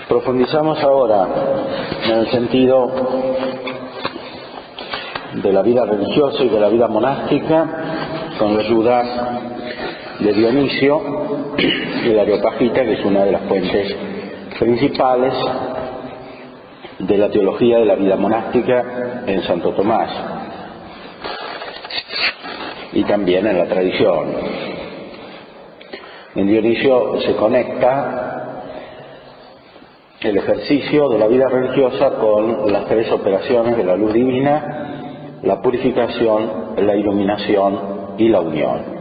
Profundizamos ahora en el sentido de la vida religiosa y de la vida monástica con la ayuda de Dionisio y la Areopagita, que es una de las fuentes principales de la teología de la vida monástica en Santo Tomás y también en la tradición. En Dionisio se conecta el ejercicio de la vida religiosa con las tres operaciones de la luz divina: la purificación, la iluminación y la unión.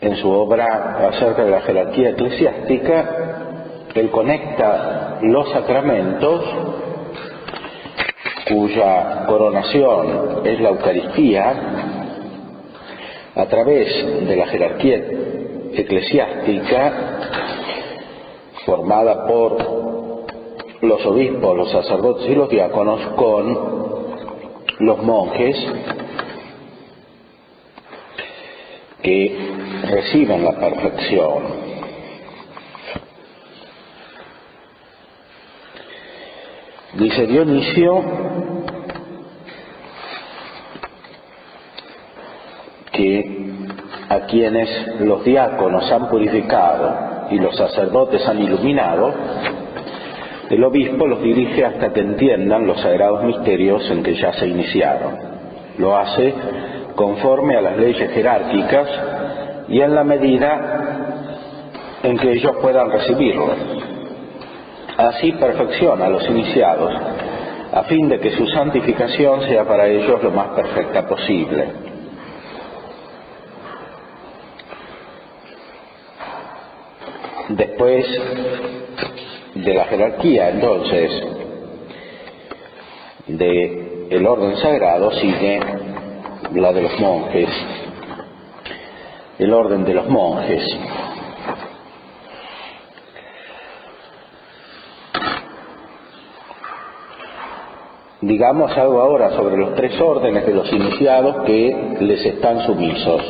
En su obra acerca de la jerarquía eclesiástica, él conecta los sacramentos, cuya coronación es la Eucaristía, a través de la jerarquía eclesiástica formada por los obispos, los sacerdotes y los diáconos, con los monjes que reciben la perfección. Dice Dionisio que a quienes los diáconos han purificado y los sacerdotes han iluminado, el obispo los dirige hasta que entiendan los sagrados misterios en que ya se iniciaron. Lo hace conforme a las leyes jerárquicas y en la medida en que ellos puedan recibirlos. Así perfecciona a los iniciados, a fin de que su santificación sea para ellos lo más perfecta posible. Después de la jerarquía, entonces, del orden sagrado, sigue la de los monjes, el orden de los monjes. Digamos algo ahora sobre los tres órdenes de los iniciados que les están sumisos.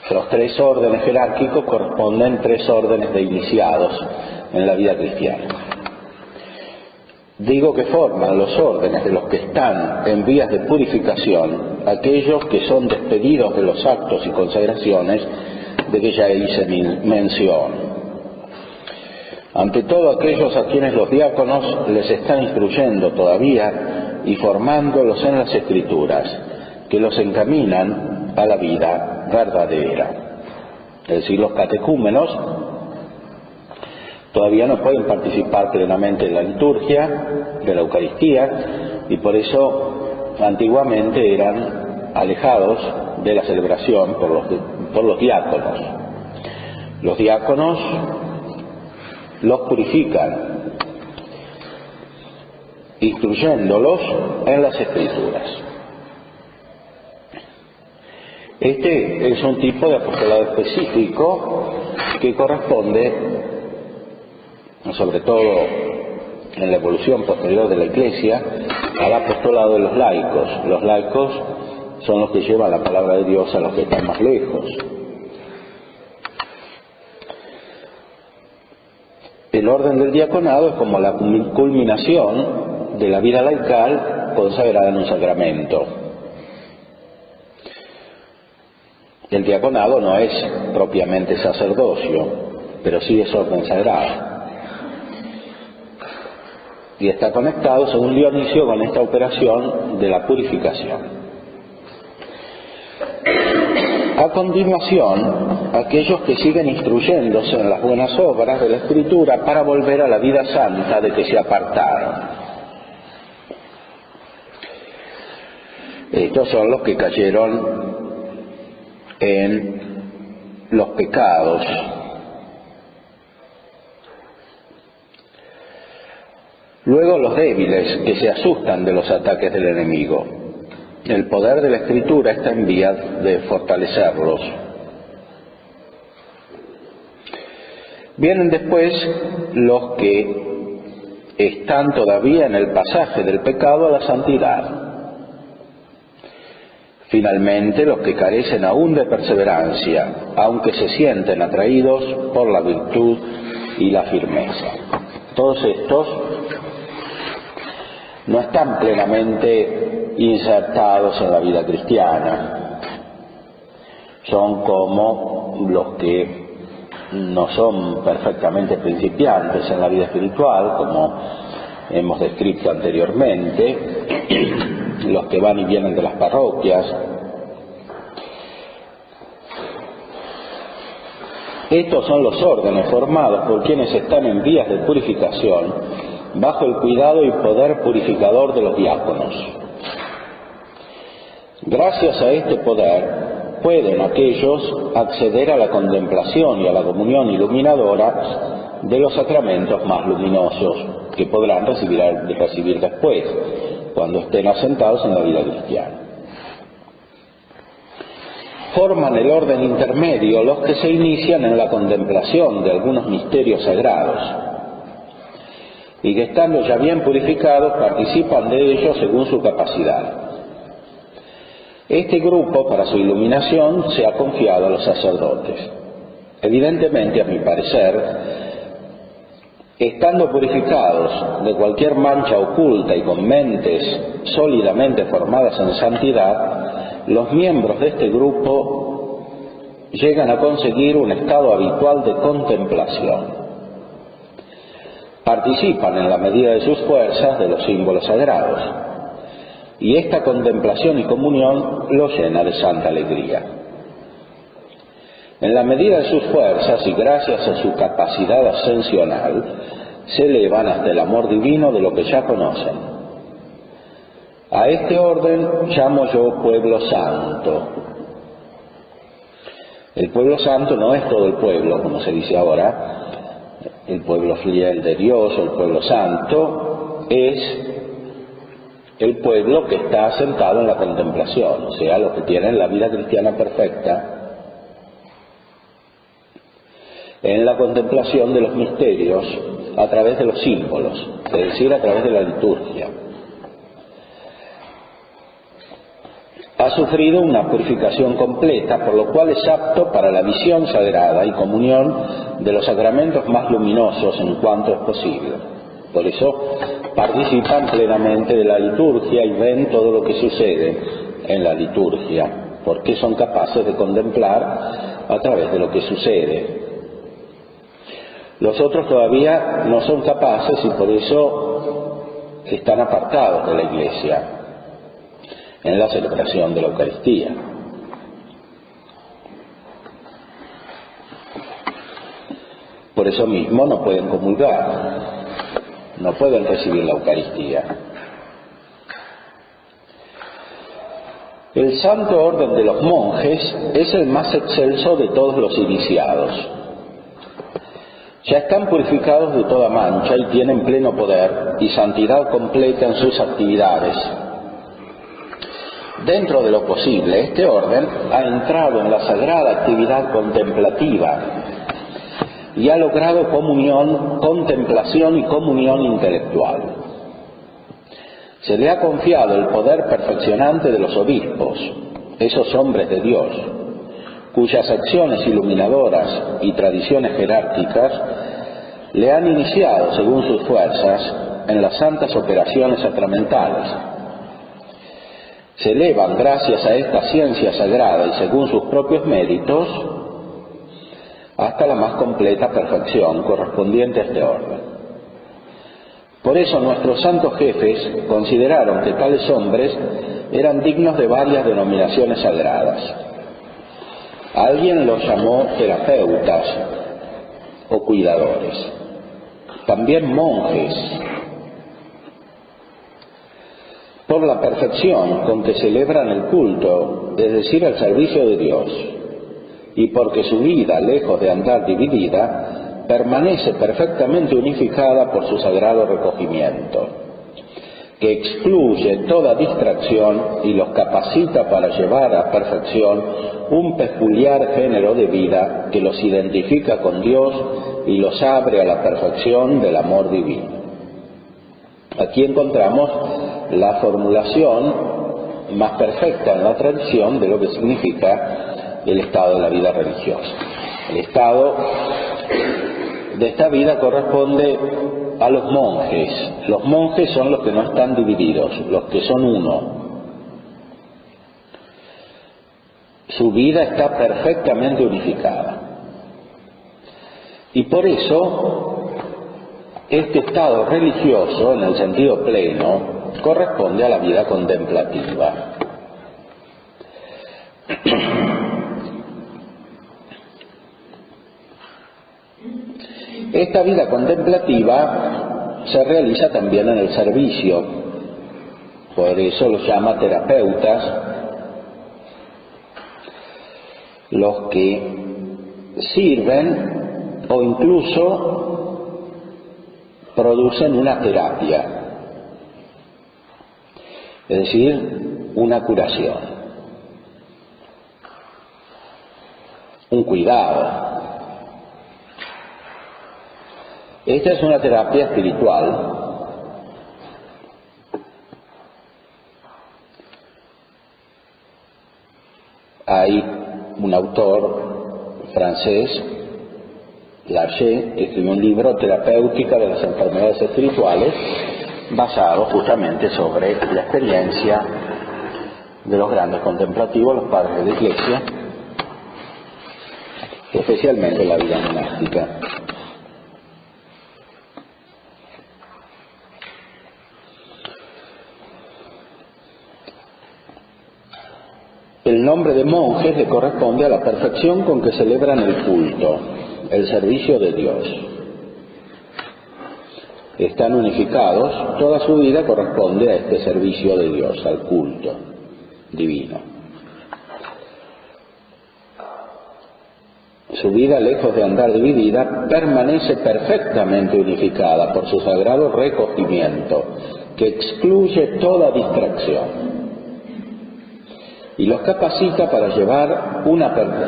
Los tres órdenes jerárquicos corresponden a tres órdenes de iniciados en la vida cristiana. Digo que forman los órdenes de los que están en vías de purificación, aquellos que son despedidos de los actos y consagraciones de que ya hice mención. Ante todo, aquellos a quienes los diáconos les están instruyendo todavía y formándolos en las Escrituras, que los encaminan a la vida verdadera. Es decir, los catecúmenos todavía no pueden participar plenamente en la liturgia de la Eucaristía y por eso antiguamente eran alejados de la celebración por los diáconos. Los diáconos los purifican, instruyéndolos en las Escrituras. Este es un tipo de apostolado específico que corresponde, sobre todo en la evolución posterior de la Iglesia, al apostolado de los laicos. Los laicos son los que llevan la palabra de Dios a los que están más lejos. El orden del diaconado es como la culminación de la vida laical consagrada en un sacramento. El diaconado no es propiamente sacerdocio, pero sí es orden sagrado. Y está conectado, según Dionisio, con esta operación de la purificación. A continuación, aquellos que siguen instruyéndose en las buenas obras de la Escritura para volver a la vida santa de que se apartaron. Estos son los que cayeron en los pecados. Luego los débiles, que se asustan de los ataques del enemigo. El poder de la Escritura está en vías de fortalecerlos. Vienen después los que están todavía en el pasaje del pecado a la santidad. Finalmente, los que carecen aún de perseverancia, aunque se sienten atraídos por la virtud y la firmeza. Todos estos no están plenamente insertados en la vida cristiana. Son como los que no son perfectamente principiantes en la vida espiritual, como hemos descrito anteriormente, los que van y vienen de las parroquias. Estos son los órdenes formados por quienes están en vías de purificación bajo el cuidado y poder purificador de los diáconos. Gracias a este poder pueden aquellos acceder a la contemplación y a la comunión iluminadora de los sacramentos más luminosos que podrán recibir después, cuando estén asentados en la vida cristiana. Forman el orden intermedio los que se inician en la contemplación de algunos misterios sagrados y que, estando ya bien purificados, participan de ellos según su capacidad. Este grupo, para su iluminación, se ha confiado a los sacerdotes. Evidentemente, a mi parecer, estando purificados de cualquier mancha oculta y con mentes sólidamente formadas en santidad, los miembros de este grupo llegan a conseguir un estado habitual de contemplación. Participan en la medida de sus fuerzas de los símbolos sagrados, y esta contemplación y comunión los llena de santa alegría. En la medida de sus fuerzas y gracias a su capacidad ascensional, se elevan hasta el amor divino de lo que ya conocen. A este orden llamo yo pueblo santo. El pueblo santo no es todo el pueblo, como se dice ahora, el pueblo fiel de Dios o el pueblo santo es el pueblo que está asentado en la contemplación, o sea, los que tienen la vida cristiana perfecta en la contemplación de los misterios a través de los símbolos, es decir, a través de la liturgia. Ha sufrido una purificación completa, por lo cual es apto para la visión sagrada y comunión de los sacramentos más luminosos en cuanto es posible. Por eso participan plenamente de la liturgia y ven todo lo que sucede en la liturgia, porque son capaces de contemplar a través de lo que sucede. Los otros todavía no son capaces y por eso están apartados de la Iglesia en la celebración de la Eucaristía. Por eso mismo no pueden comulgar, no pueden recibir la Eucaristía. El santo orden de los monjes es el más excelso de todos los iniciados. Ya están purificados de toda mancha y tienen pleno poder y santidad completa en sus actividades. Dentro de lo posible, este orden ha entrado en la sagrada actividad contemplativa y ha logrado comunión, contemplación y comunión intelectual. Se le ha confiado el poder perfeccionante de los obispos, esos hombres de Dios, cuyas acciones iluminadoras y tradiciones jerárquicas le han iniciado, según sus fuerzas, en las santas operaciones sacramentales. Se elevan, gracias a esta ciencia sagrada y según sus propios méritos, hasta la más completa perfección correspondiente a este orden. Por eso nuestros santos jefes consideraron que tales hombres eran dignos de varias denominaciones sagradas. Alguien los llamó terapeutas o cuidadores, también monjes, por la perfección con que celebran el culto, es decir, el servicio de Dios, y porque su vida, lejos de andar dividida, permanece perfectamente unificada por su sagrado recogimiento, que excluye toda distracción y los capacita para llevar a perfección un peculiar género de vida que los identifica con Dios y los abre a la perfección del amor divino. Aquí encontramos la formulación más perfecta en la tradición de lo que significa el estado de la vida religiosa. El estado de esta vida corresponde a los monjes. Los monjes son los que no están divididos, los que son uno. Su vida está perfectamente unificada. Y por eso, este estado religioso, en el sentido pleno, corresponde a la vida contemplativa. Esta vida contemplativa se realiza también en el servicio, por eso los llama terapeutas, los que sirven o incluso producen una terapia, es decir, una curación, un cuidado. Esta es una terapia espiritual. Hay un autor francés, Larcher, que escribió un libro, Terapéutica de las enfermedades espirituales, basado justamente sobre la experiencia de los grandes contemplativos, los padres de la Iglesia, especialmente la vida monástica. El nombre de monjes le corresponde a la perfección con que celebran el culto, el servicio de Dios. Están unificados, toda su vida corresponde a este servicio de Dios, al culto divino. Su vida, lejos de andar dividida, permanece perfectamente unificada por su sagrado recogimiento, que excluye toda distracción y los capacita para llevar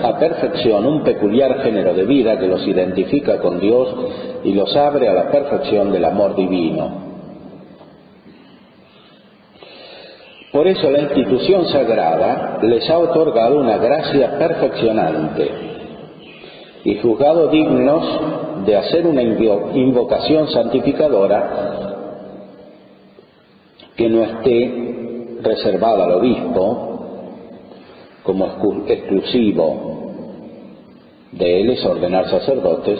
a perfección un peculiar género de vida que los identifica con Dios y los abre a la perfección del amor divino. Por eso la institución sagrada les ha otorgado una gracia perfeccionante y juzgado dignos de hacer una invocación santificadora que no esté reservada al obispo como exclusivo de él es ordenar sacerdotes,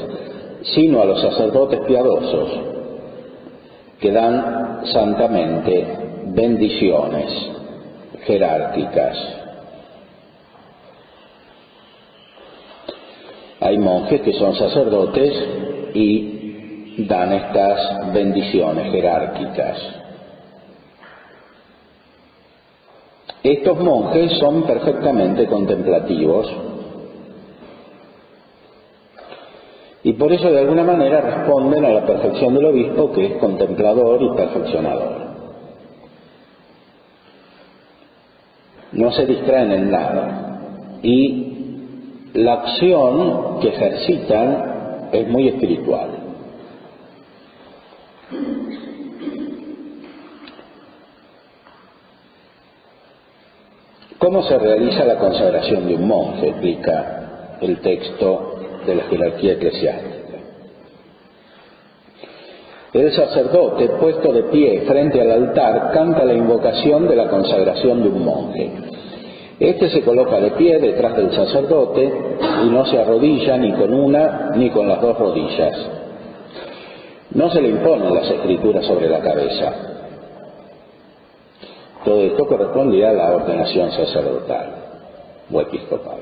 sino a los sacerdotes piadosos que dan santamente bendiciones jerárquicas. Hay monjes que son sacerdotes y dan estas bendiciones jerárquicas. Estos monjes son perfectamente contemplativos y por eso de alguna manera responden a la perfección del obispo, que es contemplador y perfeccionador. No se distraen en nada y la acción que ejercitan es muy espiritual. ¿Cómo se realiza la consagración de un monje? Explica el texto de la jerarquía eclesiástica. El sacerdote, puesto de pie frente al altar, canta la invocación de la consagración de un monje. Este se coloca de pie detrás del sacerdote y no se arrodilla ni con una ni con las dos rodillas. No se le imponen las escrituras sobre la cabeza. Todo esto correspondía a la ordenación sacerdotal o episcopal.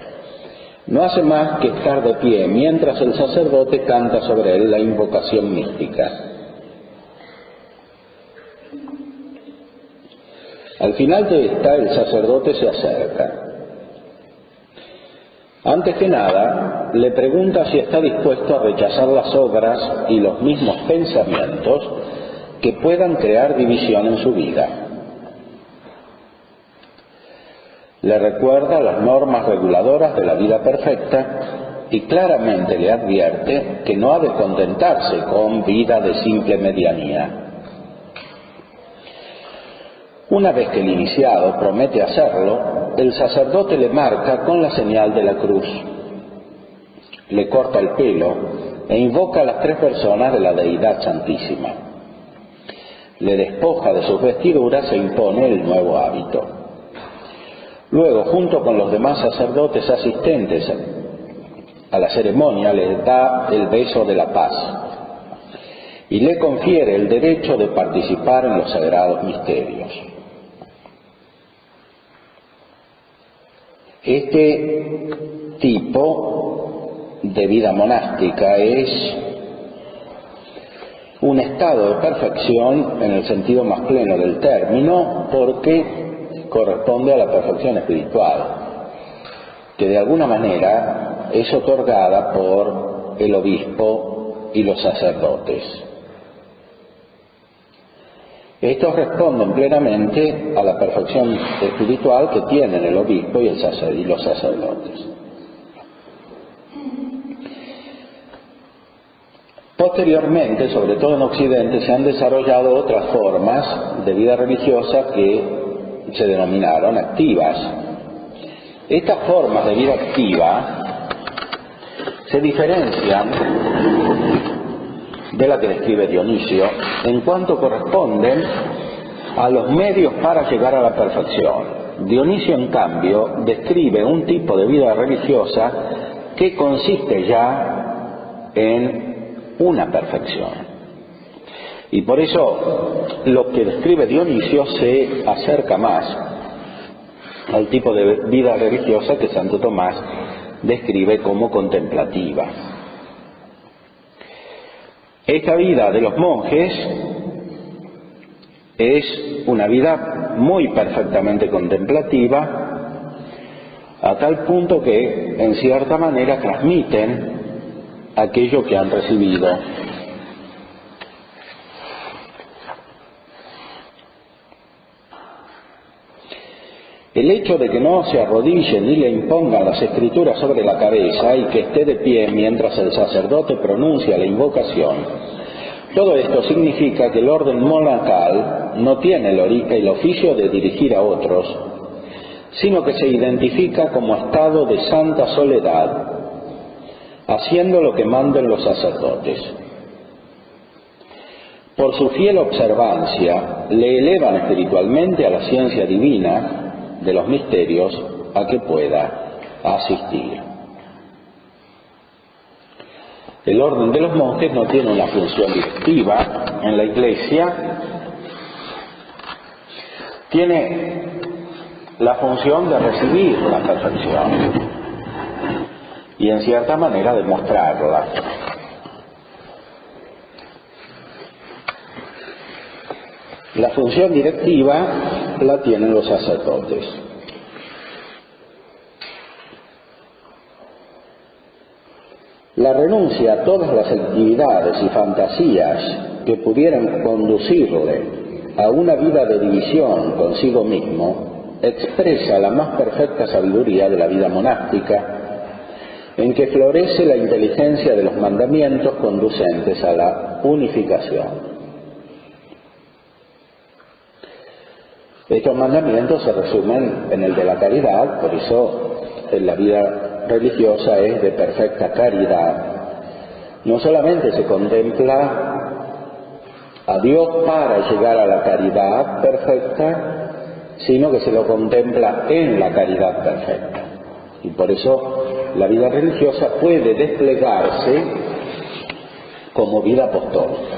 No hace más que estar de pie mientras el sacerdote canta sobre él la invocación mística. Al final de esta, el sacerdote se acerca. Antes que nada, le pregunta si está dispuesto a rechazar las obras y los mismos pensamientos que puedan crear división en su vida. Le recuerda las normas reguladoras de la vida perfecta y claramente le advierte que no ha de contentarse con vida de simple medianía. Una vez que el iniciado promete hacerlo, el sacerdote le marca con la señal de la cruz, le corta el pelo e invoca a las 3 personas de la Deidad Santísima. Le despoja de sus vestiduras e impone el nuevo hábito. Luego, junto con los demás sacerdotes asistentes a la ceremonia, le da el beso de la paz y le confiere el derecho de participar en los sagrados misterios. Este tipo de vida monástica es un estado de perfección en el sentido más pleno del término, porque corresponde a la perfección espiritual, que de alguna manera es otorgada por el obispo y los sacerdotes. Estos responden plenamente a la perfección espiritual que tienen el obispo y los sacerdotes. Posteriormente, sobre todo en Occidente, se han desarrollado otras formas de vida religiosa que se denominaron activas. Estas formas de vida activa se diferencian de la que describe Dionisio en cuanto corresponden a los medios para llegar a la perfección. Dionisio, en cambio, describe un tipo de vida religiosa que consiste ya en una perfección. Y por eso lo que describe Dionisio se acerca más al tipo de vida religiosa que Santo Tomás describe como contemplativa. Esta vida de los monjes es una vida muy perfectamente contemplativa, a tal punto que, en cierta manera, transmiten aquello que han recibido. El hecho de que no se arrodillen ni le impongan las escrituras sobre la cabeza y que esté de pie mientras el sacerdote pronuncia la invocación, todo esto significa que el orden monacal no tiene el oficio de dirigir a otros, sino que se identifica como estado de santa soledad, haciendo lo que manden los sacerdotes. Por su fiel observancia, le elevan espiritualmente a la ciencia divina de los misterios a que pueda asistir. El orden de los monjes no tiene una función directiva en la Iglesia, tiene la función de recibir la perfección y en cierta manera demostrarla. La función directiva la tienen los sacerdotes. La renuncia a todas las actividades y fantasías que pudieran conducirle a una vida de división consigo mismo expresa la más perfecta sabiduría de la vida monástica, en que florece la inteligencia de los mandamientos conducentes a la unificación. Estos mandamientos se resumen en el de la caridad, por eso la vida religiosa es de perfecta caridad. No solamente se contempla a Dios para llegar a la caridad perfecta, sino que se lo contempla en la caridad perfecta. Y por eso la vida religiosa puede desplegarse como vida apostólica,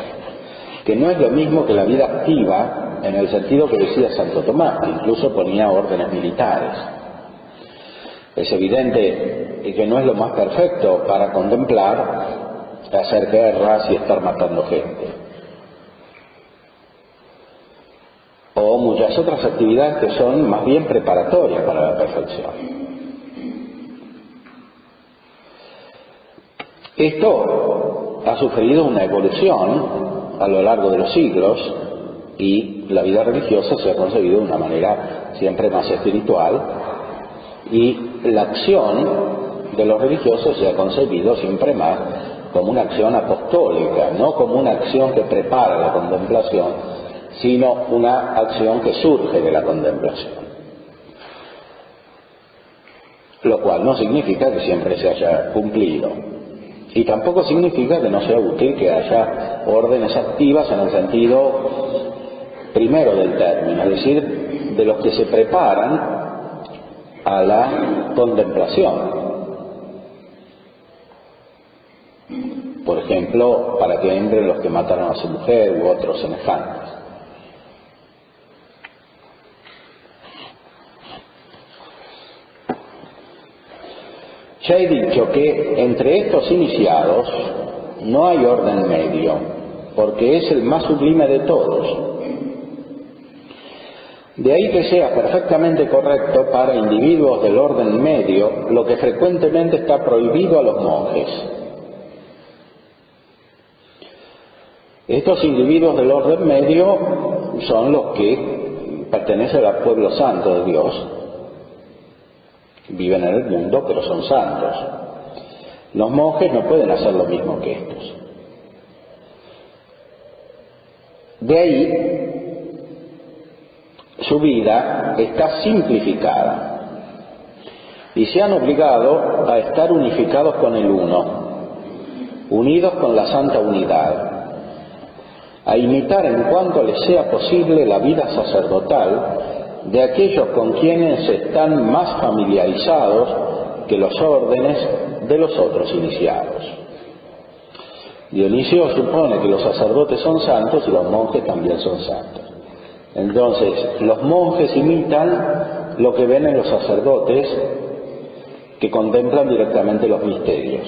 que no es lo mismo que la vida activa, en el sentido que decía Santo Tomás, que incluso ponía órdenes militares. Es evidente que no es lo más perfecto para contemplar, hacer guerras y estar matando gente. O muchas otras actividades que son más bien preparatorias para la perfección. Esto ha sufrido una evolución a lo largo de los siglos y la vida religiosa se ha concebido de una manera siempre más espiritual y la acción de los religiosos se ha concebido siempre más como una acción apostólica, no como una acción que prepara la contemplación, sino una acción que surge de la contemplación. Lo cual no significa que siempre se haya cumplido. Y tampoco significa que no sea útil que haya órdenes activas en el sentido primero del término, es decir, de los que se preparan a la contemplación. Por ejemplo, para que entren los que mataron a su mujer u otros semejantes. Ya he dicho que entre estos iniciados no hay orden medio, porque es el más sublime de todos. De ahí que sea perfectamente correcto para individuos del orden medio lo que frecuentemente está prohibido a los monjes. Estos individuos del orden medio son los que pertenecen al pueblo santo de Dios. Viven en el mundo, pero son santos. Los monjes no pueden hacer lo mismo que estos. De ahí, su vida está simplificada y se han obligado a estar unificados con el Uno, unidos con la Santa Unidad, a imitar en cuanto les sea posible la vida sacerdotal de aquellos con quienes están más familiarizados que los órdenes de los otros iniciados. Dionisio supone que los sacerdotes son santos y los monjes también son santos. Entonces, los monjes imitan lo que ven en los sacerdotes que contemplan directamente los misterios.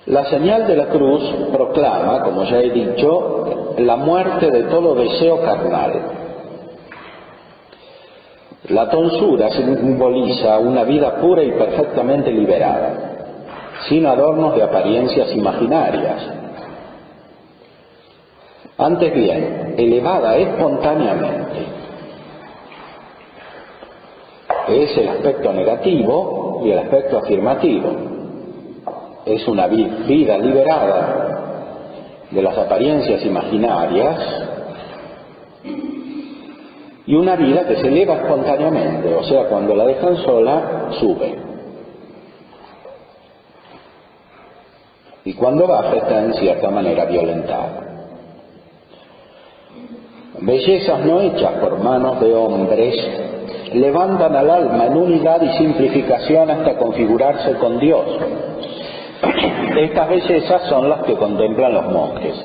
La señal de la cruz proclama, como ya he dicho, la muerte de todo deseo carnal. La tonsura simboliza una vida pura y perfectamente liberada, sin adornos de apariencias imaginarias. Antes bien, elevada espontáneamente. Es el aspecto negativo y el aspecto afirmativo. Es una vida liberada de las apariencias imaginarias y una vida que se eleva espontáneamente, o sea, cuando la dejan sola, sube. Y cuando baja está en cierta manera violentada. Bellezas no hechas por manos de hombres levantan al alma en unidad y simplificación hasta configurarse con Dios. Estas bellezas son las que contemplan los monjes.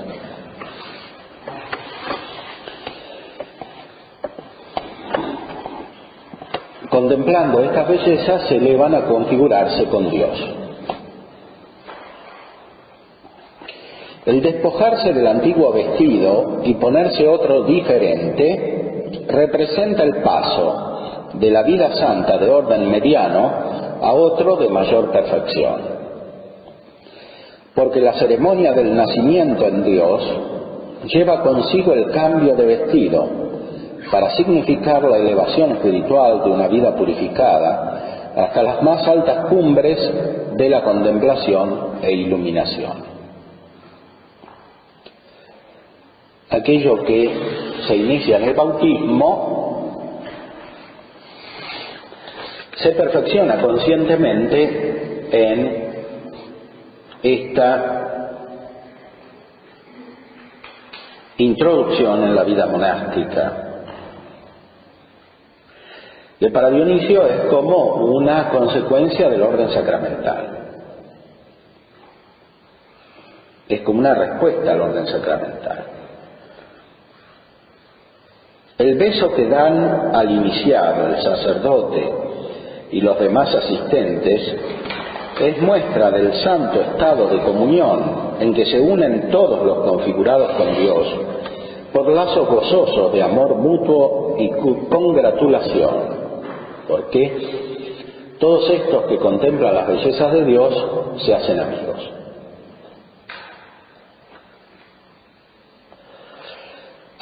Contemplando estas bellezas se elevan a configurarse con Dios. El despojarse del antiguo vestido y ponerse otro diferente representa el paso de la vida santa de orden mediano a otro de mayor perfección. Porque la ceremonia del nacimiento en Dios lleva consigo el cambio de vestido para significar la elevación espiritual de una vida purificada hasta las más altas cumbres de la contemplación e iluminación. Aquello que se inicia en el bautismo se perfecciona conscientemente en esta introducción en la vida monástica, que para Dionisio es como una consecuencia del orden sacramental, es como una respuesta al orden sacramental. El beso que dan al iniciado, el sacerdote y los demás asistentes es muestra del santo estado de comunión en que se unen todos los configurados con Dios por lazos gozosos de amor mutuo y congratulación, porque todos estos que contemplan las bellezas de Dios se hacen amigos.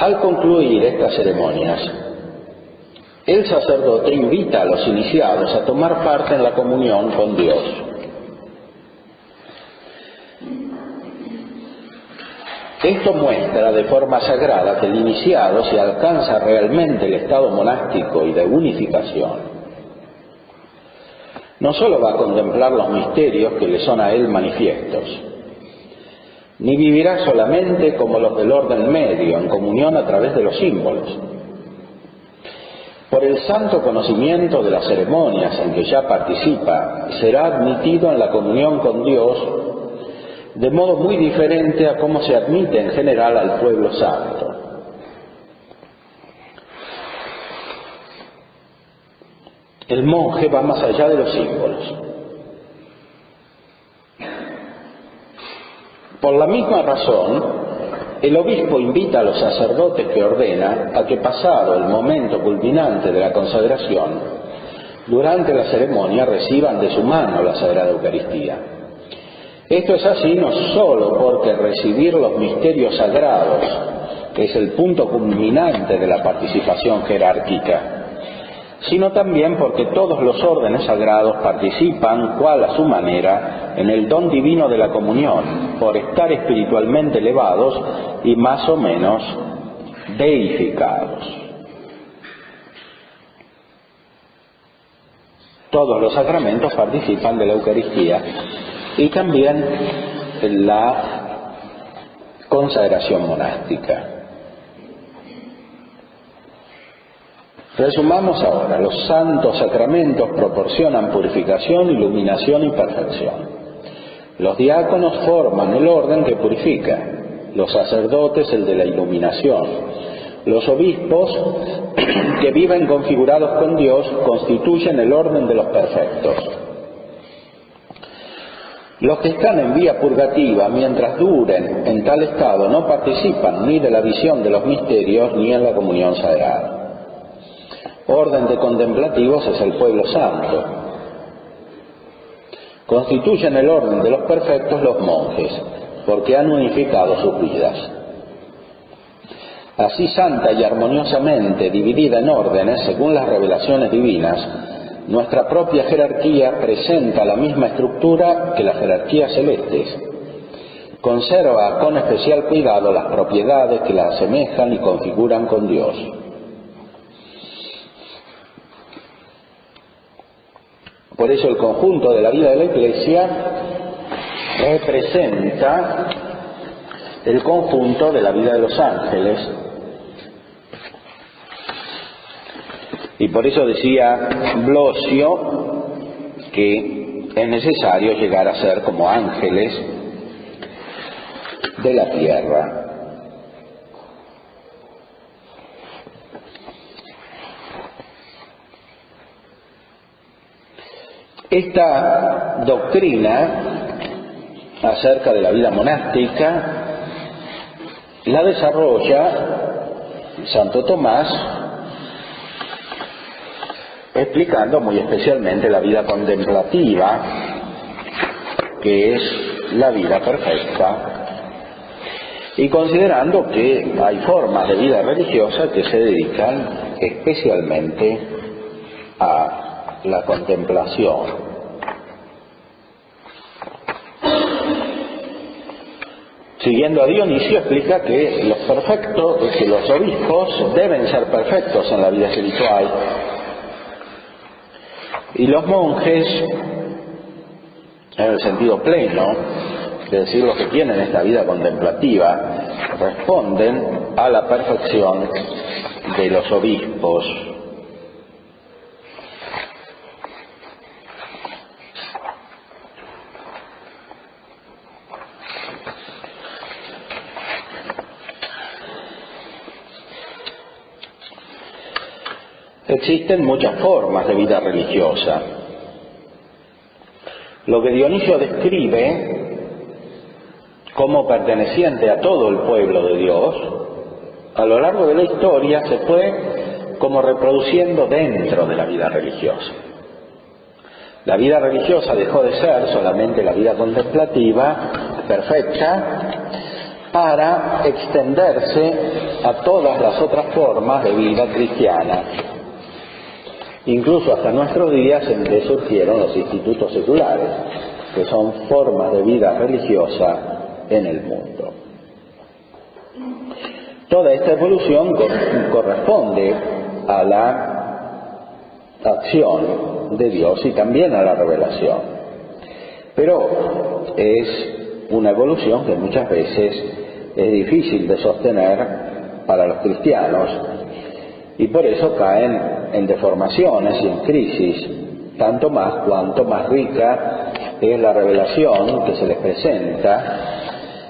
Al concluir estas ceremonias, el sacerdote invita a los iniciados a tomar parte en la comunión con Dios. Esto muestra de forma sagrada que el iniciado, si alcanza realmente el estado monástico y de unificación, no solo va a contemplar los misterios que le son a él manifiestos, ni vivirá solamente como los del orden medio, en comunión a través de los símbolos. Por el santo conocimiento de las ceremonias en que ya participa, será admitido en la comunión con Dios de modo muy diferente a cómo se admite en general al pueblo santo. El monje va más allá de los símbolos. Por la misma razón, el obispo invita a los sacerdotes que ordena a que, pasado el momento culminante de la consagración, durante la ceremonia reciban de su mano la Sagrada Eucaristía. Esto es así no solo porque recibir los misterios sagrados es el punto culminante de la participación jerárquica, sino también porque todos los órdenes sagrados participan, cual a su manera, en el don divino de la comunión, por estar espiritualmente elevados y más o menos deificados. Todos los sacramentos participan de la Eucaristía y también en la consagración monástica. Resumamos ahora: los santos sacramentos proporcionan purificación, iluminación y perfección. Los diáconos forman el orden que purifica, los sacerdotes el de la iluminación, los obispos que viven configurados con Dios constituyen el orden de los perfectos. Los que están en vía purgativa, mientras duren en tal estado, no participan ni de la visión de los misterios ni en la comunión sagrada. Orden de contemplativos es el pueblo santo. Constituyen el orden de los perfectos los monjes, porque han unificado sus vidas. Así, santa y armoniosamente dividida en órdenes según las revelaciones divinas, nuestra propia jerarquía presenta la misma estructura que las jerarquías celestes. Conserva con especial cuidado las propiedades que la asemejan y configuran con Dios. Por eso el conjunto de la vida de la Iglesia representa el conjunto de la vida de los ángeles. Y por eso decía Blosio que es necesario llegar a ser como ángeles de la tierra. Esta doctrina acerca de la vida monástica la desarrolla Santo Tomás, explicando muy especialmente la vida contemplativa, que es la vida perfecta, y considerando que hay formas de vida religiosa que se dedican especialmente a la contemplación. Siguiendo a Dionisio, explica que los obispos deben ser perfectos en la vida espiritual y los monjes, en el sentido pleno, es decir, los que tienen esta vida contemplativa, responden a la perfección de los obispos. Existen muchas formas de vida religiosa. Lo que Dionisio describe como perteneciente a todo el pueblo de Dios, a lo largo de la historia se fue como reproduciendo dentro de la vida religiosa. La vida religiosa dejó de ser solamente la vida contemplativa perfecta para extenderse a todas las otras formas de vida cristiana, incluso hasta nuestros días en que surgieron los institutos seculares, que son formas de vida religiosa en el mundo. Toda esta evolución corresponde a la acción de Dios y también a la revelación. Pero es una evolución que muchas veces es difícil de sostener para los cristianos y por eso caen en deformaciones y en crisis, tanto más cuanto más rica es la revelación que se les presenta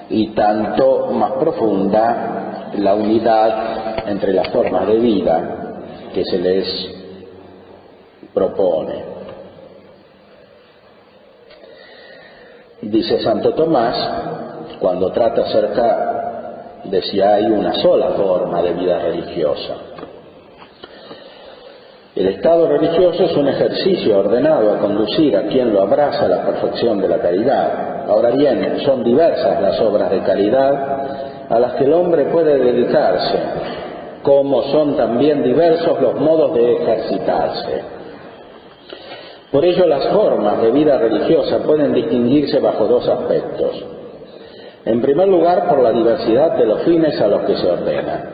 y tanto más profunda la unidad entre las formas de vida que se les propone. Dice Santo Tomás, cuando trata acerca de si hay una sola forma de vida religiosa: el estado religioso es un ejercicio ordenado a conducir a quien lo abraza a la perfección de la caridad. Ahora bien, son diversas las obras de caridad a las que el hombre puede dedicarse, como son también diversos los modos de ejercitarse. Por ello, las formas de vida religiosa pueden distinguirse bajo dos aspectos. En primer lugar, por la diversidad de los fines a los que se ordena.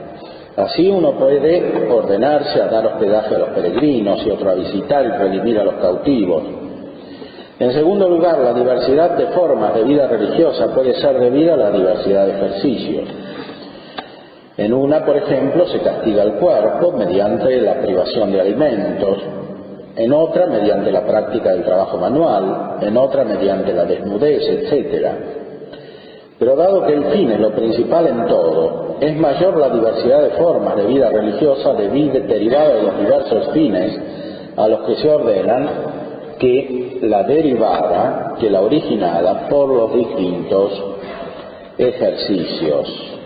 Así uno puede ordenarse a dar hospedaje a los peregrinos y otro a visitar y redimir a los cautivos. En segundo lugar, la diversidad de formas de vida religiosa puede ser debida a la diversidad de ejercicios. En una, por ejemplo, se castiga el cuerpo mediante la privación de alimentos, en otra mediante la práctica del trabajo manual, en otra mediante la desnudez, etc. Pero dado que el fin es lo principal en todo, es mayor la diversidad de formas de vida religiosa derivada de los diversos fines a los que se ordenan que la derivada, que la originada por los distintos ejercicios.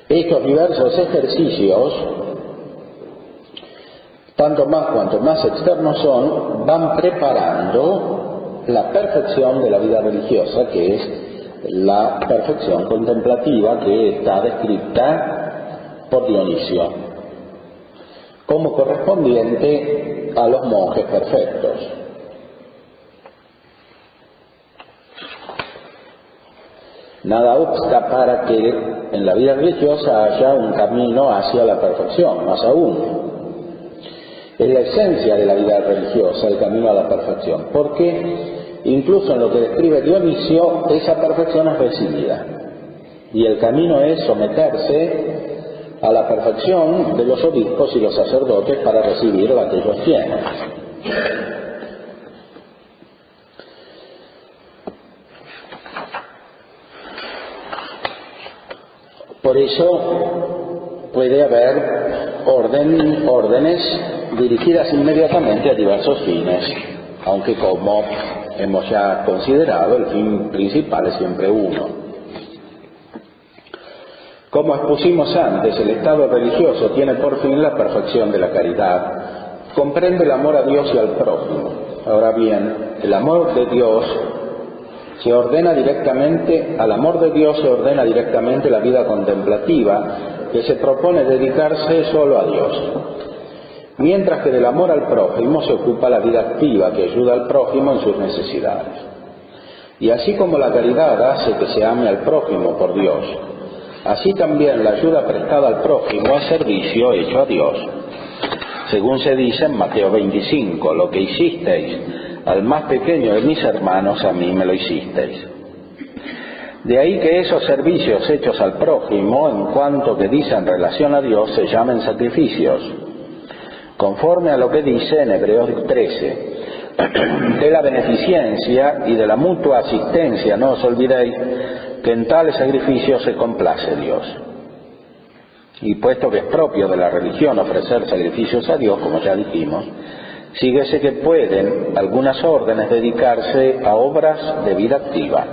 Estos diversos ejercicios, tanto más cuanto más externos son, van preparando la perfección de la vida religiosa, que es la perfección contemplativa que está descrita por Dionisio como correspondiente a los monjes perfectos. Nada obsta para que en la vida religiosa haya un camino hacia la perfección, más aún. Es la esencia de la vida religiosa, el camino a la perfección, porque incluso en lo que describe Dionisio, esa perfección es recibida. Y el camino es someterse a la perfección de los obispos y los sacerdotes para recibir la que ellos tienen. Por eso puede haber órdenes dirigidas inmediatamente a diversos fines, aunque, como hemos ya considerado, el fin principal es siempre uno. Como expusimos antes, el estado religioso tiene por fin la perfección de la caridad. Comprende el amor a Dios y al prójimo. Ahora bien, el amor de Dios se ordena directamente, al amor de Dios se ordena directamente la vida contemplativa, que se propone dedicarse solo a Dios. Mientras que del amor al prójimo se ocupa la vida activa, que ayuda al prójimo en sus necesidades. Y así como la caridad hace que se ame al prójimo por Dios, así también la ayuda prestada al prójimo es servicio hecho a Dios. Según se dice en Mateo 25, lo que hicisteis al más pequeño de mis hermanos, a mí me lo hicisteis. De ahí que esos servicios hechos al prójimo, en cuanto que dicen relación a Dios, se llamen sacrificios, conforme a lo que dice en Hebreos 13, de la beneficencia y de la mutua asistencia no os olvidéis que en tales sacrificios se complace Dios. Y puesto que es propio de la religión ofrecer sacrificios a Dios, como ya dijimos, síguese que pueden algunas órdenes dedicarse a obras de vida activa.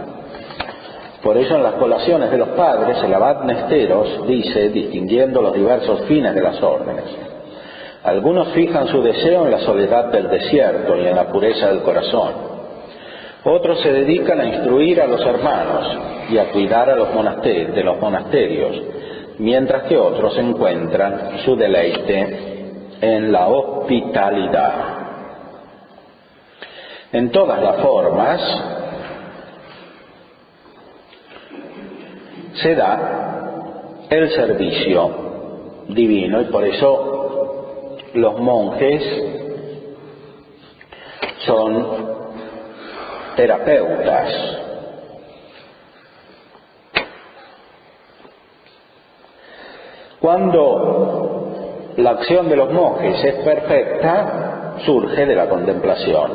Por ello, en las colaciones de los padres, el abad Nesteros dice, distinguiendo los diversos fines de las órdenes: algunos fijan su deseo en la soledad del desierto y en la pureza del corazón. Otros se dedican a instruir a los hermanos y a cuidar a los monasterios, mientras que otros encuentran su deleite en la hospitalidad. En todas las formas, se da el servicio divino, y por eso los monjes son terapeutas. Cuando la acción de los monjes es perfecta, surge de la contemplación.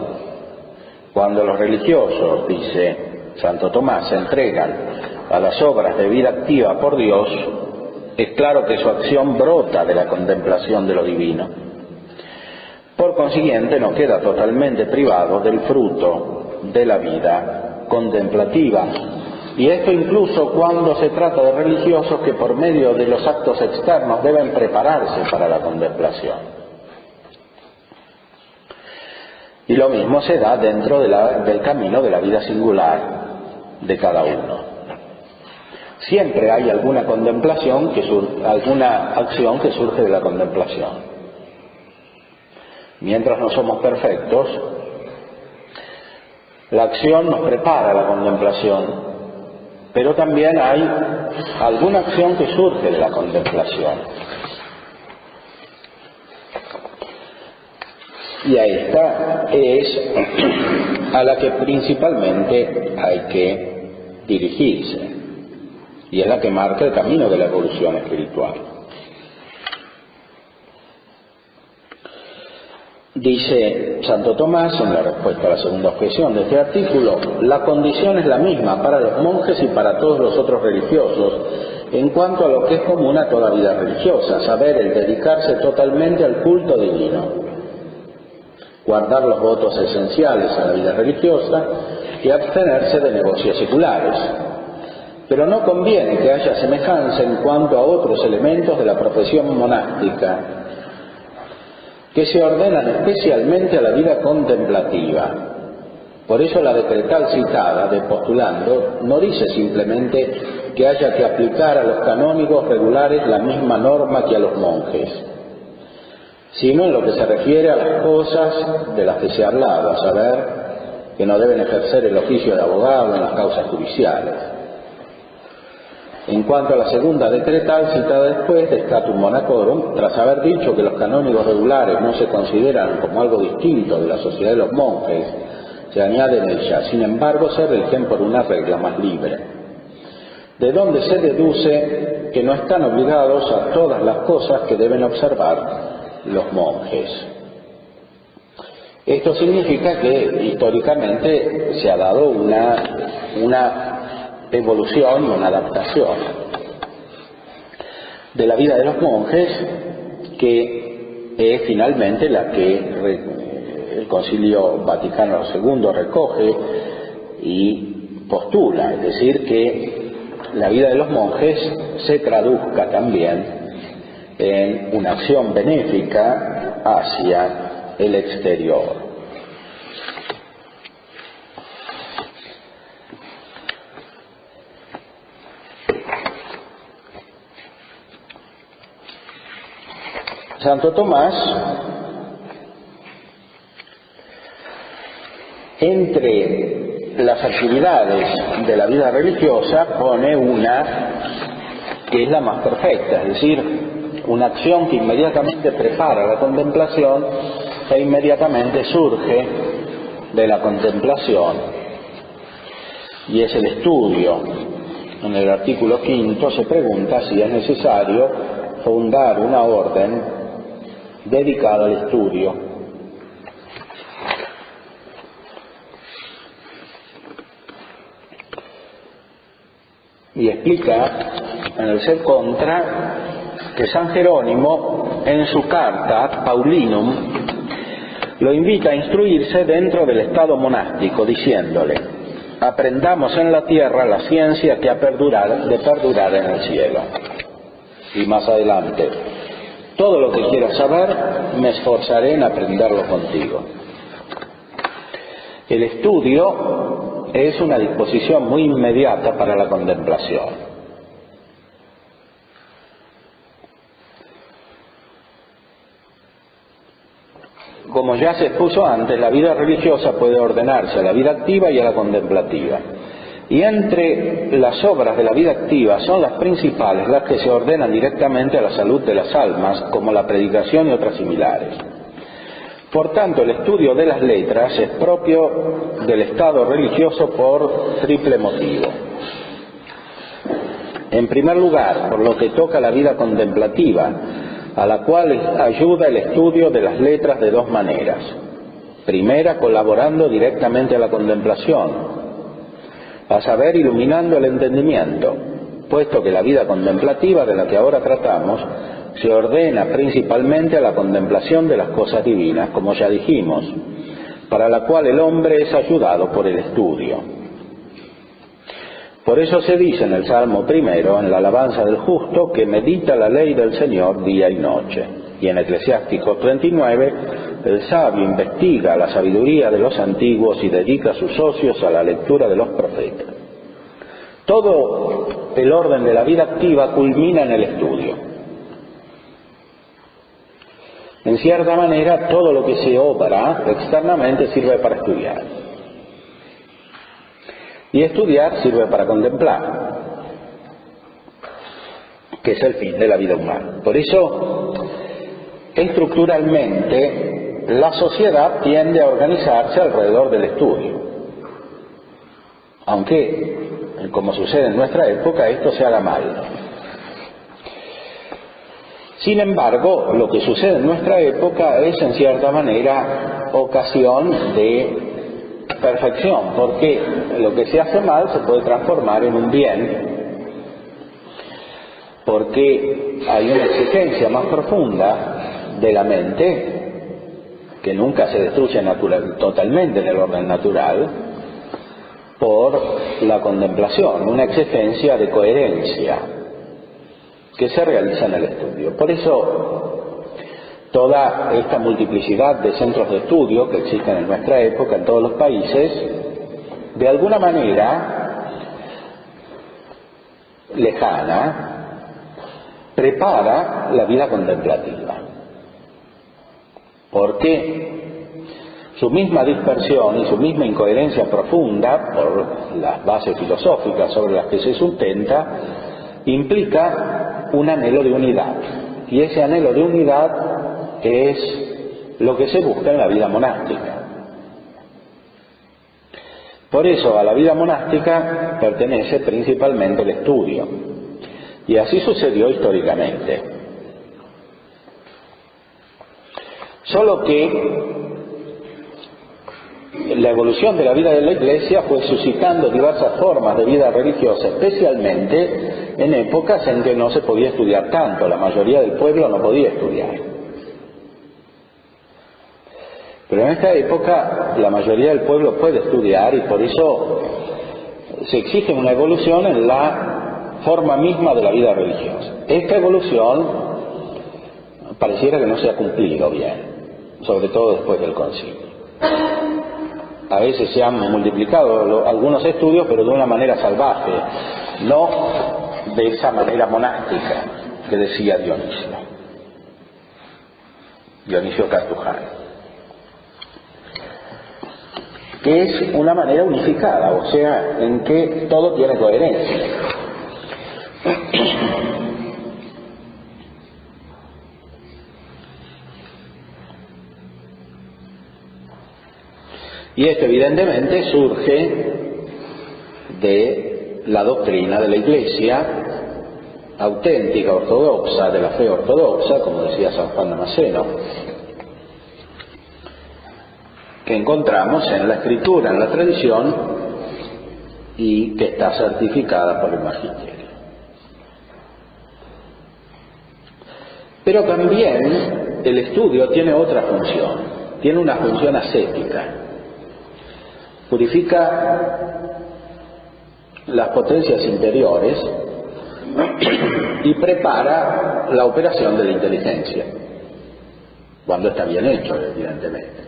Cuando los religiosos, dice Santo Tomás, se entregan a las obras de vida activa por Dios, es claro que su acción brota de la contemplación de lo divino. Por consiguiente, no queda totalmente privado del fruto de la vida contemplativa. Y esto incluso cuando se trata de religiosos que por medio de los actos externos deben prepararse para la contemplación. Y lo mismo se da dentro del camino de la vida singular de cada uno. Siempre hay alguna contemplación, alguna acción que surge de la contemplación. Mientras no somos perfectos, la acción nos prepara a la contemplación, pero también hay alguna acción que surge de la contemplación. Y a esta es a la que principalmente hay que dirigirse, y es la que marca el camino de la evolución espiritual. Dice Santo Tomás en la respuesta a la segunda objeción de este artículo: la condición es la misma para los monjes y para todos los otros religiosos en cuanto a lo que es común a toda vida religiosa, saber el dedicarse totalmente al culto divino, guardar los votos esenciales a la vida religiosa y abstenerse de negocios seculares. Pero no conviene que haya semejanza en cuanto a otros elementos de la profesión monástica, que se ordenan especialmente a la vida contemplativa. Por eso la decretal citada de Postulando no dice simplemente que haya que aplicar a los canónigos regulares la misma norma que a los monjes, sino en lo que se refiere a las cosas de las que se ha hablado, a saber, que no deben ejercer el oficio de abogado en las causas judiciales. En cuanto a la segunda decretal citada después de Statum Monacorum, tras haber dicho que los canónigos regulares no se consideran como algo distinto de la sociedad de los monjes, se añade en ella: sin embargo, se rigen por una regla más libre, de donde se deduce que no están obligados a todas las cosas que deben observar los monjes. Esto significa que históricamente se ha dado una evolución y una adaptación de la vida de los monjes, que es finalmente la que el Concilio Vaticano II recoge y postula, es decir, que la vida de los monjes se traduzca también en una acción benéfica hacia el exterior. Santo Tomás, entre las actividades de la vida religiosa, pone una que es la más perfecta, es decir, una acción que inmediatamente prepara la contemplación e inmediatamente surge de la contemplación, y es el estudio. En el artículo 5 se pregunta si es necesario fundar una orden dedicado al estudio. Y explica en el ser contra que San Jerónimo, en su carta Paulinum, lo invita a instruirse dentro del estado monástico, diciéndole: aprendamos en la tierra la ciencia que ha de perdurar en el cielo. Y más adelante: todo lo que quieras saber, me esforzaré en aprenderlo contigo. El estudio es una disposición muy inmediata para la contemplación. Como ya se expuso antes, la vida religiosa puede ordenarse a la vida activa y a la contemplativa. Y entre las obras de la vida activa son las principales las que se ordenan directamente a la salud de las almas, como la predicación y otras similares. Por tanto, el estudio de las letras es propio del estado religioso por triple motivo. En primer lugar, por lo que toca a la vida contemplativa, a la cual ayuda el estudio de las letras de dos maneras. Primera, colaborando directamente a la contemplación, a saber, iluminando el entendimiento, puesto que la vida contemplativa de la que ahora tratamos se ordena principalmente a la contemplación de las cosas divinas, como ya dijimos, para la cual el hombre es ayudado por el estudio. Por eso se dice en el Salmo primero, en la alabanza del justo, que medita la ley del Señor día y noche. Y en Eclesiástico 39, el sabio investiga la sabiduría de los antiguos y dedica sus ocios a la lectura de los profetas. Todo el orden de la vida activa culmina en el estudio. En cierta manera, todo lo que se obra externamente sirve para estudiar. Y estudiar sirve para contemplar, que es el fin de la vida humana. Por eso, estructuralmente, la sociedad tiende a organizarse alrededor del estudio. Aunque, como sucede en nuestra época, esto se haga mal. Sin embargo, lo que sucede en nuestra época es, en cierta manera, ocasión de perfección, porque lo que se hace mal se puede transformar en un bien, porque hay una exigencia más profunda de la mente, que nunca se destruye totalmente en el orden natural, por la contemplación, una exigencia de coherencia que se realiza en el estudio. Por eso, toda esta multiplicidad de centros de estudio que existen en nuestra época en todos los países, de alguna manera lejana, prepara la vida contemplativa. Porque su misma dispersión y su misma incoherencia profunda, por las bases filosóficas sobre las que se sustenta, implica un anhelo de unidad. Y ese anhelo de unidad es lo que se busca en la vida monástica. Por eso a la vida monástica pertenece principalmente el estudio. Y así sucedió históricamente. Solo que la evolución de la vida de la Iglesia fue suscitando diversas formas de vida religiosa, especialmente en épocas en que no se podía estudiar tanto. La mayoría del pueblo no podía estudiar. Pero en esta época la mayoría del pueblo puede estudiar y por eso se exige una evolución en la forma misma de la vida religiosa. Esta evolución pareciera que no se ha cumplido bien, sobre todo después del concilio. A veces se han multiplicado algunos estudios, pero de una manera salvaje, no de esa manera monástica que decía Dionisio Cartujano, que es una manera unificada, o sea, en que todo tiene coherencia. Y esto evidentemente surge de la doctrina de la Iglesia auténtica, ortodoxa, de la fe ortodoxa, como decía San Juan Damasceno, que encontramos en la Escritura, en la tradición, y que está certificada por el Magisterio. Pero también el estudio tiene otra función, tiene una función ascética. Purifica las potencias interiores y prepara la operación de la inteligencia, cuando está bien hecho, evidentemente.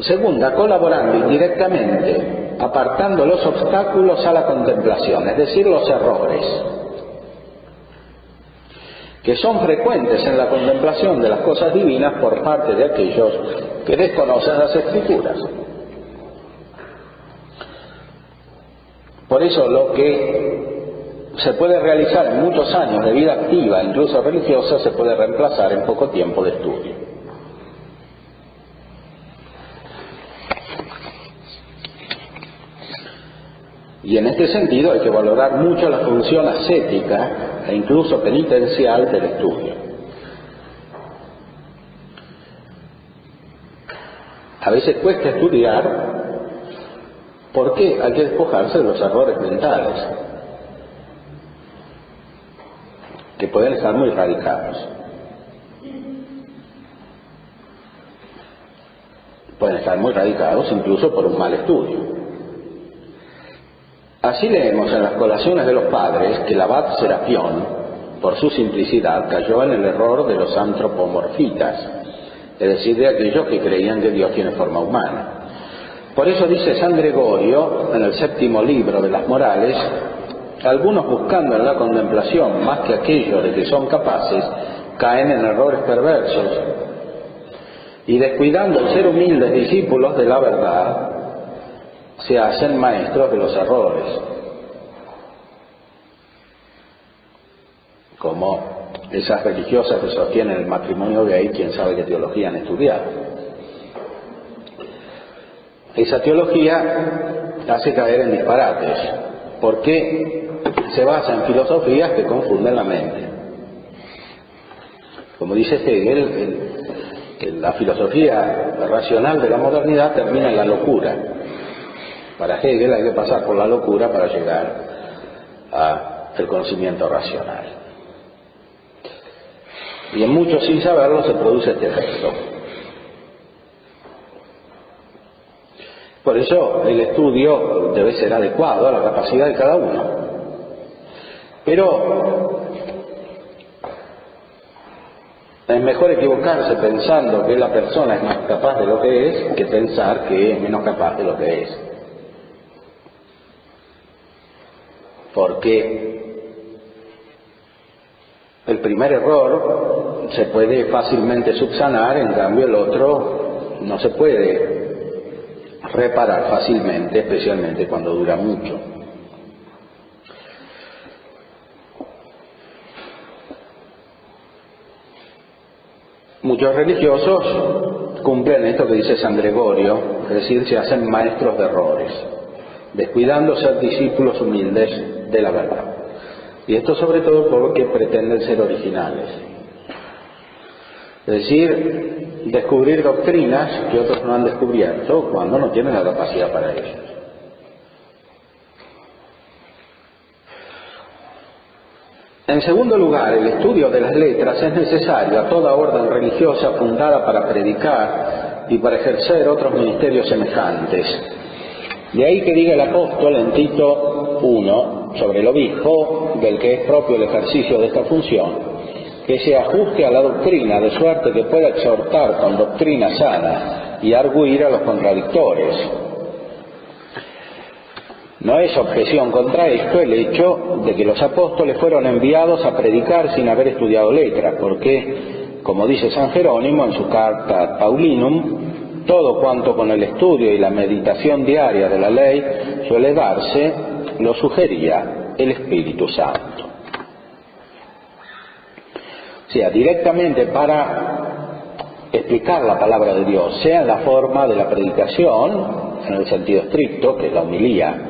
Segunda, colaborando indirectamente, apartando los obstáculos a la contemplación, es decir, los errores, que son frecuentes en la contemplación de las cosas divinas por parte de aquellos que desconocen las Escrituras. Por eso lo que se puede realizar en muchos años de vida activa, incluso religiosa, se puede reemplazar en poco tiempo de estudio. Y en este sentido hay que valorar mucho la función ascética e incluso penitencial del estudio. A veces cuesta estudiar porque hay que despojarse de los errores mentales, que pueden estar muy radicados. Pueden estar muy radicados incluso por un mal estudio. Así leemos en las colaciones de los padres que el abad Serapión, por su simplicidad, cayó en el error de los antropomorfitas, es decir, de aquellos que creían que Dios tiene forma humana. Por eso dice San Gregorio, en el 7º libro de las Morales, algunos buscando en la contemplación más que aquello de que son capaces, caen en errores perversos, y descuidando el ser humildes discípulos de la verdad, se hacen maestros de los errores, como esas religiosas que sostienen el matrimonio gay, quién sabe qué teología han estudiado. Esa teología hace caer en disparates, porque se basa en filosofías que confunden la mente. Como dice Hegel, la filosofía racional de la modernidad termina en la locura. Para Hegel hay que pasar por la locura para llegar al conocimiento racional. Y en muchos, sin saberlo, se produce este efecto. Por eso el estudio debe ser adecuado a la capacidad de cada uno. Pero es mejor equivocarse pensando que la persona es más capaz de lo que es que pensar que es menos capaz de lo que es. Porque el primer error se puede fácilmente subsanar, en cambio el otro no se puede reparar fácilmente, especialmente cuando dura mucho. Muchos religiosos cumplen esto que dice San Gregorio, es decir, se hacen maestros de errores, descuidando ser discípulos humildes de la verdad. Y esto sobre todo porque pretenden ser originales. Es decir, descubrir doctrinas que otros no han descubierto cuando no tienen la capacidad para ello. En segundo lugar, el estudio de las letras es necesario a toda orden religiosa fundada para predicar y para ejercer otros ministerios semejantes. De ahí que diga el apóstol en Tito 1 sobre el obispo, del que es propio el ejercicio de esta función, que se ajuste a la doctrina de suerte que pueda exhortar con doctrina sana y arguir a los contradictores. No es objeción contra esto el hecho de que los apóstoles fueron enviados a predicar sin haber estudiado letras, porque, como dice San Jerónimo en su carta Paulinum, todo cuanto con el estudio y la meditación diaria de la ley suele darse, lo sugería el Espíritu Santo. O sea, directamente para explicar la palabra de Dios, sea en la forma de la predicación, en el sentido estricto, que es la homilía,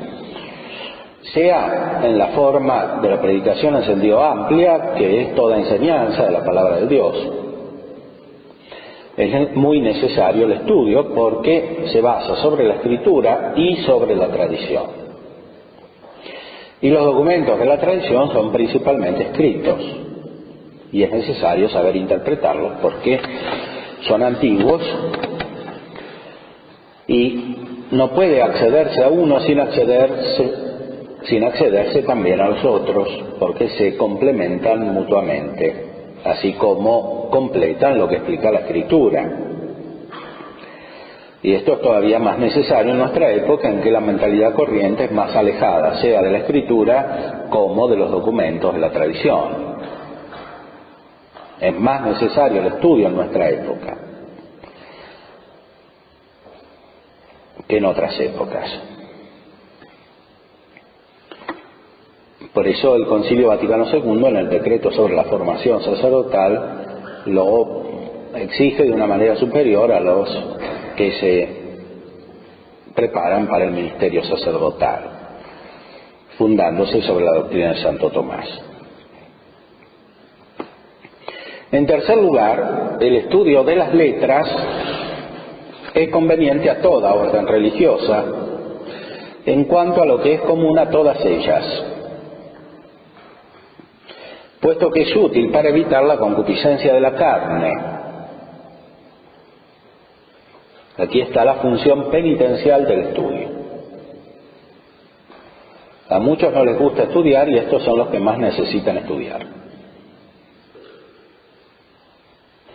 sea en la forma de la predicación en sentido amplia, que es toda enseñanza de la palabra de Dios. Es muy necesario el estudio porque se basa sobre la escritura y sobre la tradición. Y los documentos de la tradición son principalmente escritos, y es necesario saber interpretarlos porque son antiguos y no puede accederse a uno sin accederse también a los otros, porque se complementan mutuamente, así como completan lo que explica la Escritura. Y esto es todavía más necesario en nuestra época, en que la mentalidad corriente es más alejada, sea de la Escritura como de los documentos de la tradición. Es más necesario el estudio en nuestra época que en otras épocas. Por eso el Concilio Vaticano II, en el decreto sobre la formación sacerdotal, lo exige de una manera superior a los que se preparan para el ministerio sacerdotal, fundándose sobre la doctrina de Santo Tomás. En tercer lugar, el estudio de las letras es conveniente a toda orden religiosa en cuanto a lo que es común a todas ellas, puesto que es útil para evitar la concupiscencia de la carne. Aquí está la función penitencial del estudio. A muchos no les gusta estudiar y estos son los que más necesitan estudiar.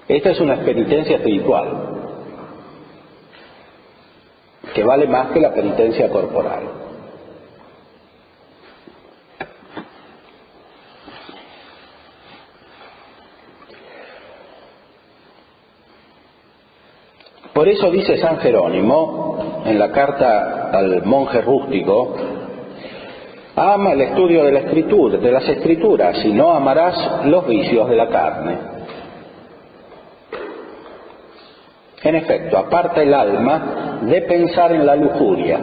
Esta es una penitencia espiritual que vale más que la penitencia corporal. Por eso dice San Jerónimo en la carta al monje rústico: ama el estudio de la escritura, de las escrituras, y no amarás los vicios de la carne. En efecto, aparta el alma de pensar en la lujuria,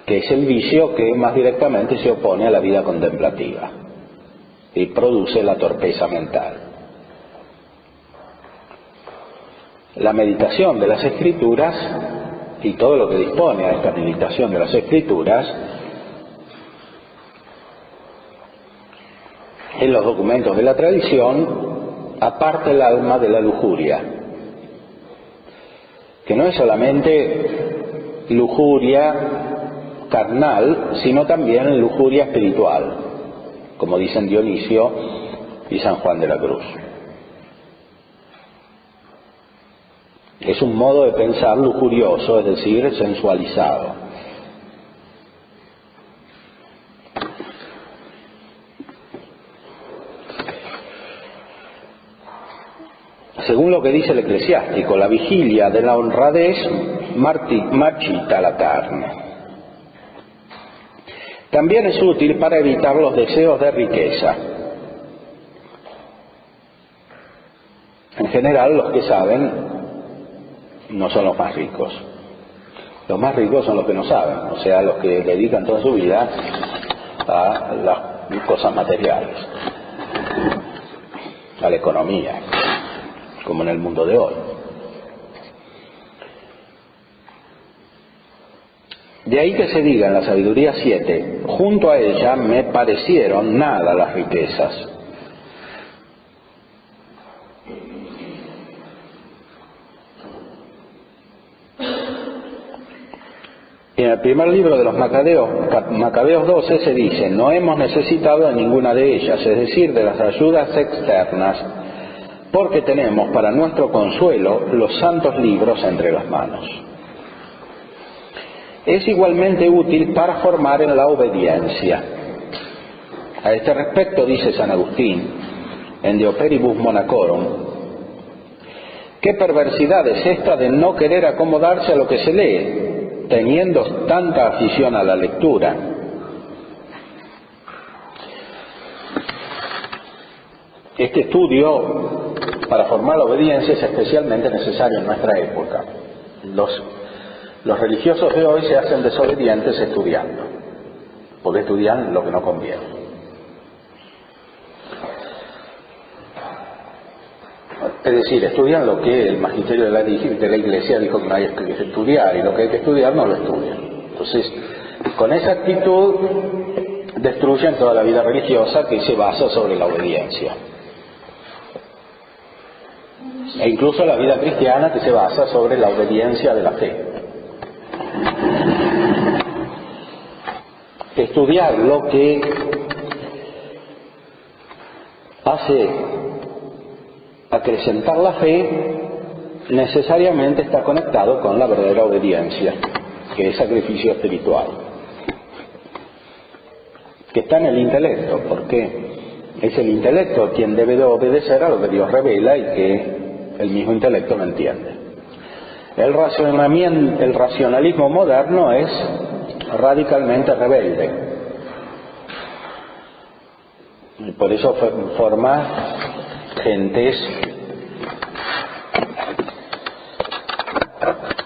que es el vicio que más directamente se opone a la vida contemplativa y produce la torpeza mental. La meditación de las Escrituras y todo lo que dispone a esta meditación de las Escrituras en los documentos de la tradición aparta el alma de la lujuria, que no es solamente lujuria carnal, sino también lujuria espiritual, como dicen Dionisio y San Juan de la Cruz. Es un modo de pensar lujurioso, es decir, sensualizado. Según lo que dice el eclesiástico, la vigilia de la honradez marchita la carne. También es útil para evitar los deseos de riqueza. En general, los que saben no son los más ricos. Los más ricos son los que no saben, o sea, los que dedican toda su vida a las cosas materiales, a la economía, como en el mundo de hoy. De ahí que se diga en la Sabiduría 7, junto a ella me parecieron nada las riquezas. En el primer libro de los Macabeos 12 se dice: no hemos necesitado de ninguna de ellas, es decir, de las ayudas externas, porque tenemos para nuestro consuelo los santos libros entre las manos. Es igualmente útil para formar en la obediencia. A este respecto dice San Agustín en De Operibus Monacorum: qué perversidad es esta de no querer acomodarse a lo que se lee, teniendo tanta afición a la lectura. Este estudio para formar la obediencia es especialmente necesario en nuestra época. Los religiosos de hoy se hacen desobedientes estudiando, porque estudian lo que no conviene. Es decir, estudian lo que el magisterio de la Iglesia dijo que no hay que estudiar, y lo que hay que estudiar no lo estudian. Entonces, con esa actitud destruyen toda la vida religiosa que se basa sobre la obediencia. E incluso la vida cristiana que se basa sobre la obediencia de la fe. Estudiar lo que hace acrecentar la fe necesariamente está conectado con la verdadera obediencia, que es sacrificio espiritual, que está en el intelecto, porque es el intelecto quien debe de obedecer a lo que Dios revela y que el mismo intelecto no entiende. El racionalismo moderno es radicalmente rebelde. Y por eso forma gentes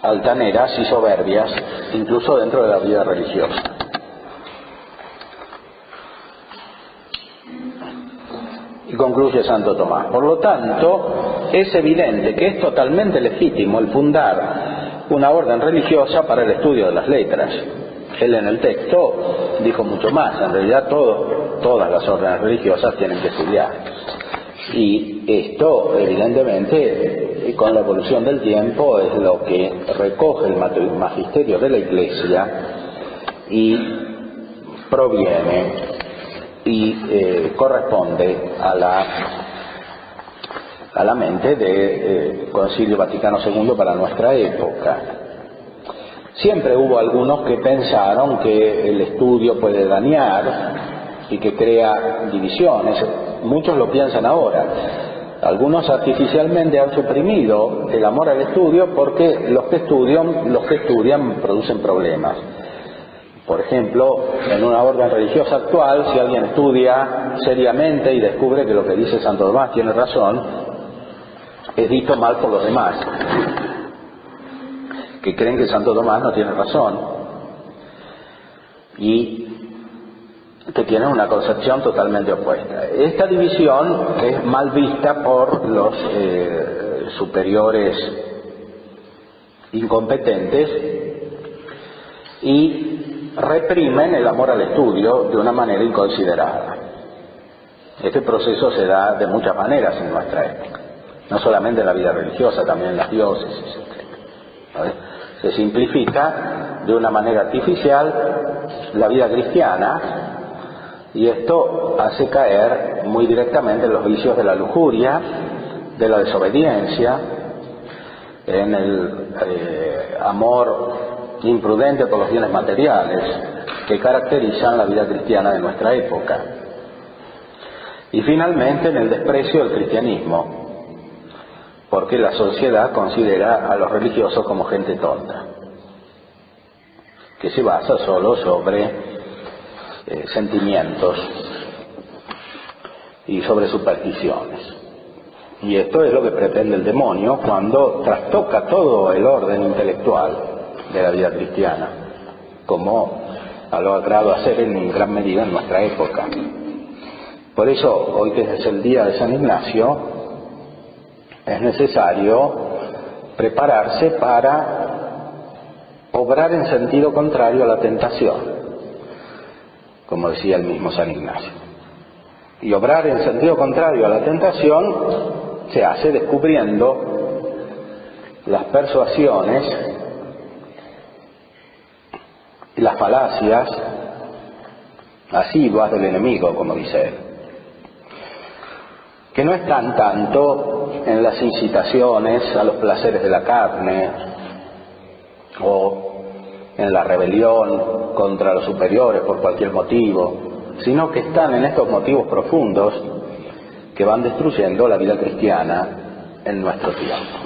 altaneras y soberbias, incluso dentro de la vida religiosa. Y concluye Santo Tomás: por lo tanto, es evidente que es totalmente legítimo el fundar una orden religiosa para el estudio de las letras. Él en el texto dijo mucho más. En realidad todas las órdenes religiosas tienen que estudiar. Y esto, evidentemente, con la evolución del tiempo, es lo que recoge el magisterio de la Iglesia y proviene y corresponde a la mente del Concilio Vaticano II para nuestra época. Siempre hubo algunos que pensaron que el estudio puede dañar y que crea divisiones. Muchos lo piensan ahora. Algunos artificialmente han suprimido el amor al estudio porque los que estudian producen problemas. Por ejemplo, en una orden religiosa actual, si alguien estudia seriamente y descubre que lo que dice Santo Tomás tiene razón, es visto mal por los demás, que creen que Santo Tomás no tiene razón y que tienen una concepción totalmente opuesta. Esta división es mal vista por los superiores incompetentes y reprimen el amor al estudio de una manera inconsiderada. Este proceso se da de muchas maneras en nuestra época, no solamente en la vida religiosa, también en las diócesis, etc. Se simplifica de una manera artificial la vida cristiana y esto hace caer muy directamente en los vicios de la lujuria, de la desobediencia, en el amor imprudente por los bienes materiales que caracterizan la vida cristiana de nuestra época. Y finalmente en el desprecio del cristianismo, porque la sociedad considera a los religiosos como gente tonta, que se basa solo sobre sentimientos y sobre supersticiones. Y esto es lo que pretende el demonio cuando trastoca todo el orden intelectual de la vida cristiana, como ha logrado hacer en gran medida en nuestra época. Por eso, hoy que es el día de San Ignacio, es necesario prepararse para obrar en sentido contrario a la tentación, como decía el mismo San Ignacio. Y obrar en sentido contrario a la tentación se hace descubriendo las persuasiones y las falacias asiduas del enemigo, como dice él, que no están tanto en las incitaciones a los placeres de la carne o en la rebelión contra los superiores por cualquier motivo, sino que están en estos motivos profundos que van destruyendo la vida cristiana en nuestro tiempo.